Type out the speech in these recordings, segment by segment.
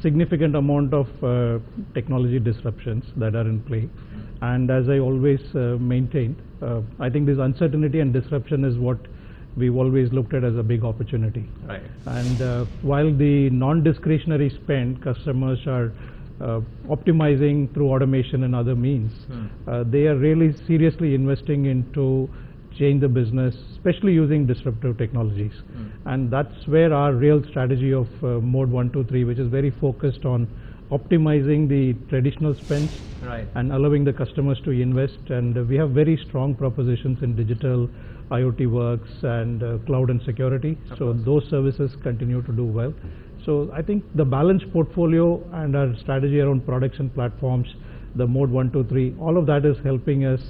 significant amount of technology disruptions that are in play. And as I always maintained, I think this uncertainty and disruption is what we've always looked at as a big opportunity. Right. And while the non-discretionary spend, customers are optimizing through automation and other means, they are really seriously investing into change the business, especially using disruptive technologies. And that's where our real strategy of Mode 1, 2, 3, which is very focused on optimizing the traditional spends and allowing the customers to invest. And we have very strong propositions in digital, IoT works, and cloud and security. So those services continue to do well. So I think the balanced portfolio and our strategy around products and platforms, the Mode 1, 2, 3, all of that is helping us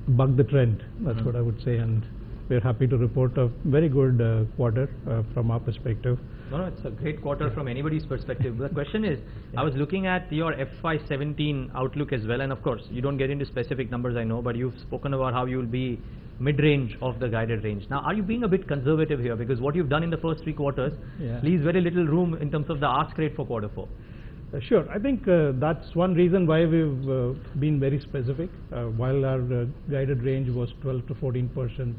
buck the trend. That's what I would say. And we're happy to report a very good quarter from our perspective. No, it's a great quarter from anybody's perspective. The question is, I was looking at your FY17 outlook as well, and of course, you don't get into specific numbers, I know, but you've spoken about how you will be mid-range of the guided range. Now, are you being a bit conservative here? Because what you've done in the first 3 quarters leaves very little room in terms of the ask rate for quarter 4. Sure. I think that's one reason why we've been very specific. While our guided range was 12 to 14%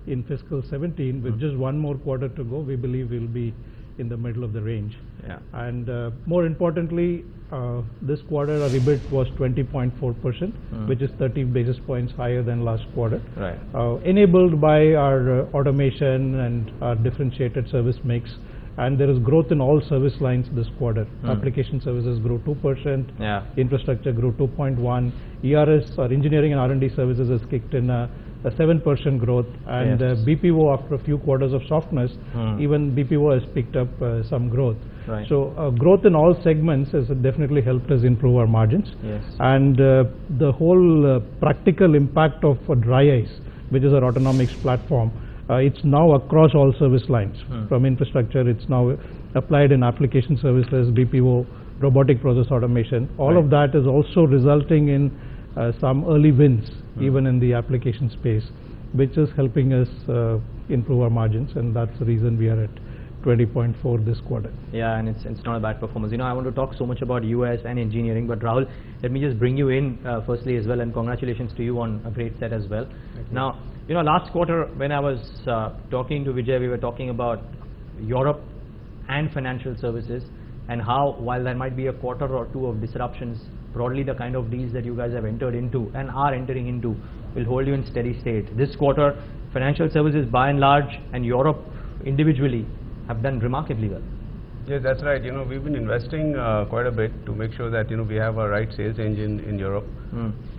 in fiscal 17, with just one more quarter to go, we believe we'll be in the middle of the range. And more importantly, this quarter our EBIT was 20.4%, which is 30 basis points higher than last quarter. Enabled by our automation and our differentiated service mix. And there is growth in all service lines this quarter. Application services grew 2%, infrastructure grew 2.1%, ERS, or engineering and R&D services, has kicked in a 7% growth, and BPO, after a few quarters of softness, even BPO has picked up some growth. So growth in all segments has definitely helped us improve our margins. And the whole practical impact of Dry Ice, which is our autonomics platform, it's now across all service lines. From infrastructure, it's now applied in application services, BPO, robotic process automation. All of that is also resulting in some early wins, even in the application space, which is helping us improve our margins, and that's the reason we are at 20.4 this quarter. Yeah, and it's not a bad performance. You know, I want to talk so much about US and engineering, but Rahul, let me just bring you in firstly as well, and congratulations to you on a great set as well. Now, you know, last quarter when I was talking to Vijay, we were talking about Europe and financial services, and how, while there might be a quarter or two of disruptions, broadly the kind of deals that you guys have entered into and are entering into will hold you in steady state. This quarter, financial services by and large and Europe individually have done remarkably well. Yes, that's right. You know, we've been investing quite a bit to make sure that, you know, we have a right sales engine in Europe.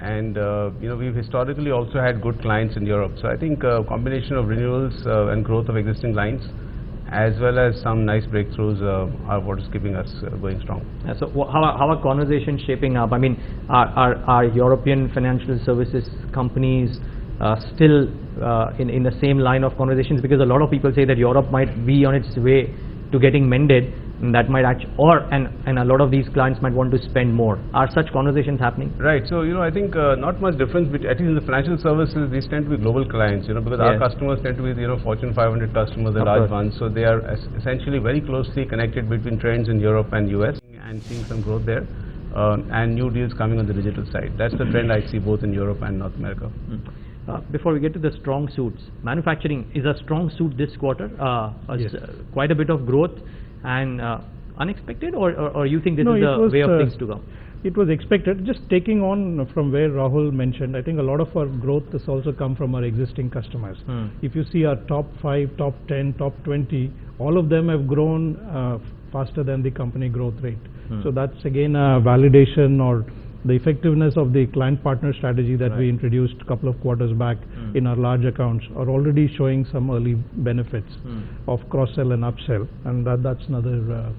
And, you know, we've historically also had good clients in Europe. So I think a combination of renewals and growth of existing lines, as well as some nice breakthroughs, are what is keeping us going strong. So how are conversations shaping up? I mean, are European financial services companies still in the same line of conversations? Because a lot of people say that Europe might be on its way to getting mended, and that might actually, and a lot of these clients might want to spend more. Are such conversations happening? Right. So, you know, I think not much difference between, at least in the financial services, these tend to be global clients, you know, because our customers tend to be, you know, Fortune 500 customers, the large ones. So they are essentially very closely connected between trends in Europe and US, and seeing some growth there, and new deals coming on the digital side. That's the trend I see both in Europe and North America. Before we get to the strong suits, manufacturing is a strong suit this quarter. Quite a bit of growth, and unexpected, or you think this is the way of things to come? It was expected. Just taking on from where Rahul mentioned, I think a lot of our growth has also come from our existing customers. If you see our top 5, top 10, top 20, all of them have grown faster than the company growth rate. So that's again a validation or the effectiveness of the client partner strategy that we introduced a couple of quarters back in our large accounts are already showing some early benefits of cross-sell and upsell, and that's another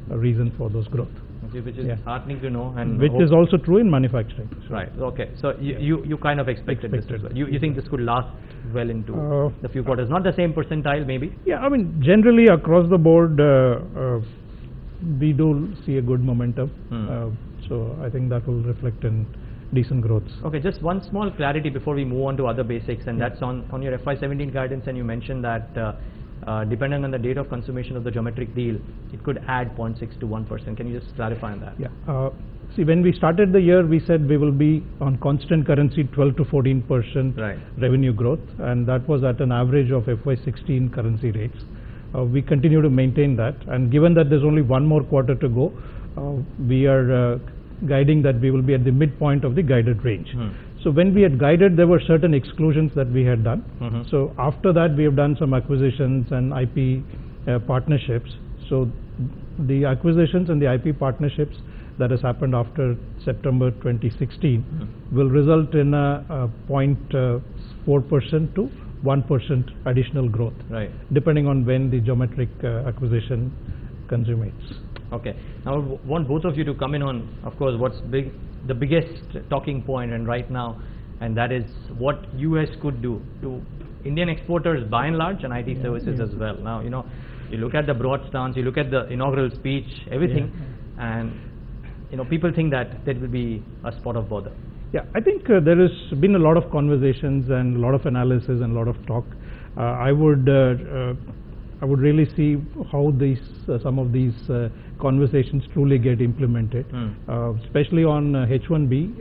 reason for those growth. Okay, which is heartening to know, and which is also true in manufacturing. Right. Okay. So you kind of expected this as well. You think this could last well into the few quarters? Not the same percentile, maybe. Yeah. I mean, generally across the board, we do see a good momentum. So I think that will reflect in decent growth. Okay, just one small clarity before we move on to other basics, and that's on your FY17 guidance, and you mentioned that depending on the date of consummation of the geometric deal, it could add 0.6 to 1%. Can you just clarify on that? Yeah. See, when we started the year, we said we will be on constant currency 12 to 14% revenue growth, and that was at an average of FY16 currency rates. We continue to maintain that, and given that there's only one more quarter to go, we are guiding that we will be at the midpoint of the guided range. So when we had guided, there were certain exclusions that we had done. So after that, we have done some acquisitions and IP partnerships. So the acquisitions and the IP partnerships that has happened after September 2016 will result in a 0.4% to 1% additional growth, depending on when the geometric acquisition consummates. Okay. Now, I want both of you to come in on, of course, what's the biggest talking point and right now, and that is what US could do to Indian exporters by and large and IT services as well. Now, you know, you look at the broad stance, you look at the inaugural speech, everything, and you know, people think that there will be a spot of bother. Yeah, I think there has been a lot of conversations and a lot of analysis and a lot of talk. I would really see how these some of these conversations truly get implemented, especially on H1B.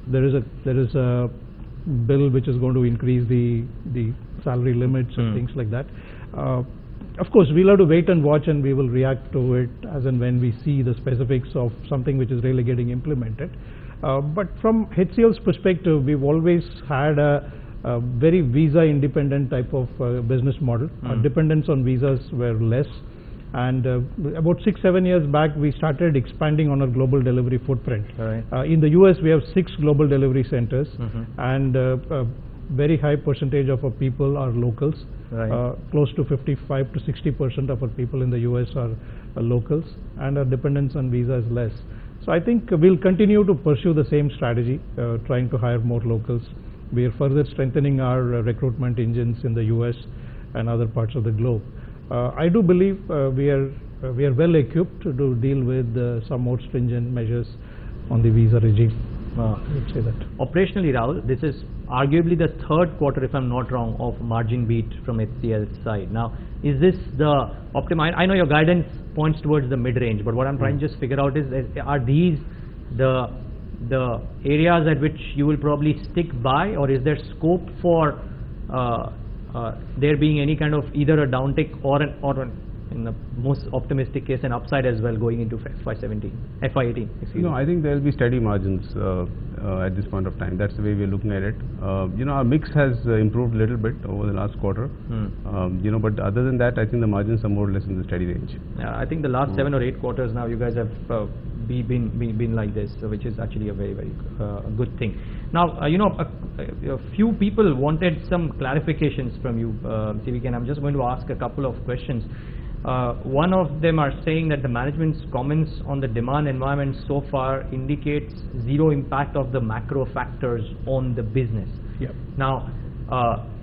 There is a bill which is going to increase the salary limits and things like that. Of course, we'll have to wait and watch, and we will react to it as and when we see the specifics of something which is really getting implemented. But from HCL's perspective, we've always had a very visa independent type of business model. Our dependence on visas were less, and about 6-7 years back we started expanding on our global delivery footprint. In the US we have 6 global delivery centers, and a very high percentage of our people are locals. Close to 55 to 60% of our people in the US are locals, and our dependence on visa is less. So I think we'll continue to pursue the same strategy, trying to hire more locals. We are further strengthening our recruitment engines in the US and other parts of the globe. I do believe we are well equipped to deal with some more stringent measures on the visa regime. I would say that. Operationally, Rahul, this is arguably the third quarter, if I'm not wrong, of margin beat from HCL's side. Now, is this the optimum? I know your guidance points towards the mid-range, but what I'm trying to just figure out is, are these the areas at which you will probably stick by, or is there scope for there being any kind of either a downtick or in the most optimistic case, an upside as well going into FY18? No, I think there will be steady margins at this point of time. That's the way we're looking at it. You know, our mix has improved a little bit over the last quarter. You know, but other than that, I think the margins are more or less in the steady range. Yeah, I think the last 7 or 8 quarters now, you guys have been like this, which is actually a very good thing. Now, you know, a few people wanted some clarifications from you, CVK, and I'm just going to ask a couple of questions. One of them are saying that the management's comments on the demand environment so far indicates zero impact of the macro factors on the business. Now,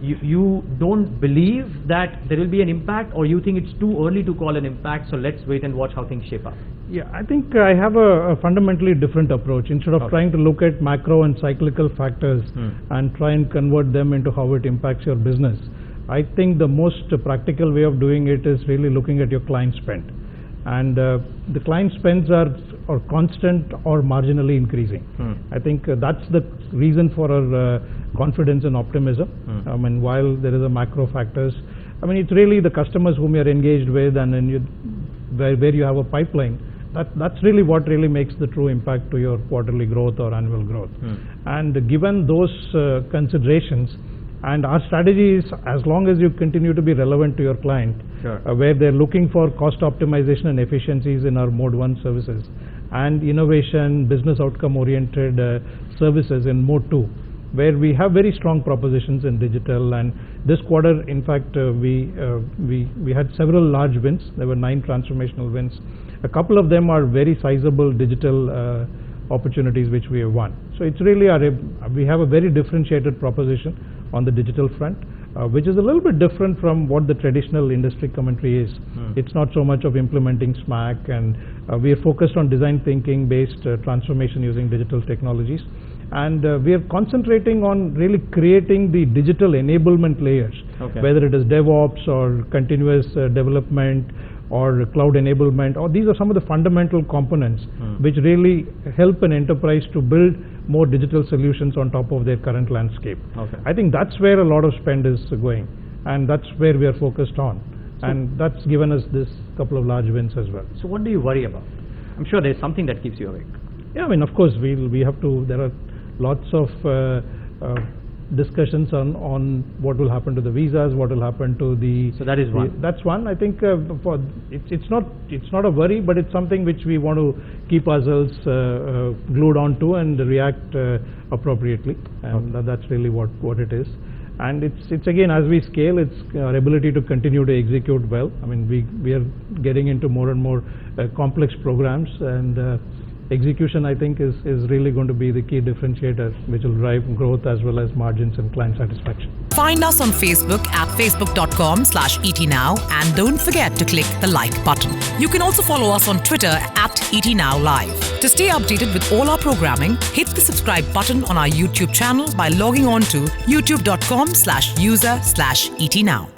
you don't believe that there will be an impact, or you think it's too early to call an impact, so let's wait and watch how things shape up? Yeah, I think I have a fundamentally different approach. Instead of trying to look at macro and cyclical factors and try and convert them into how it impacts your business, I think the most practical way of doing it is really looking at your client spend. And the client spends are constant or marginally increasing. I think that's the reason for our confidence and optimism. I mean, while there is a macro factors, I mean, it's really the customers whom you're engaged with, and then where you have a pipeline. That's really what really makes the true impact to your quarterly growth or annual growth. And given those considerations, and our strategy is, as long as you continue to be relevant to your client, where they're looking for cost optimization and efficiencies in our Mode 1 services, and innovation, business outcome oriented services in Mode 2, where we have very strong propositions in digital. And this quarter, in fact, we had several large wins. There were 9 transformational wins. A couple of them are very sizable digital opportunities which we have won. So it's really we have a very differentiated proposition on the digital front, which is a little bit different from what the traditional industry commentary is. It's not so much of implementing SMAC, and we are focused on design thinking based transformation using digital technologies. And we are concentrating on really creating the digital enablement layers, whether it is DevOps or continuous development or cloud enablement, or these are some of the fundamental components which really help an enterprise to build more digital solutions on top of their current landscape. I think that's where a lot of spend is going, and that's where we are focused on, and that's given us this couple of large wins as well. So what do you worry about? I'm sure there's something that keeps you awake. Yeah, I mean, of course, we have to, there are lots of discussions on what will happen to the visas, what will happen to the... So that is one. That's one. I think it's not a worry, but it's something which we want to keep ourselves glued on to and react appropriately, and that's really what it is. And it's again, as we scale, it's our ability to continue to execute well. I mean, we are getting into more and more complex programs, and execution, I think, is really going to be the key differentiator, which will drive growth as well as margins and client satisfaction. Find us on Facebook at facebook.com/ETNow, and don't forget to click the like button. You can also follow us on Twitter at ETNowLive. To stay updated with all our programming, hit the subscribe button on our YouTube channel by logging on to youtube.com/user/ETNow.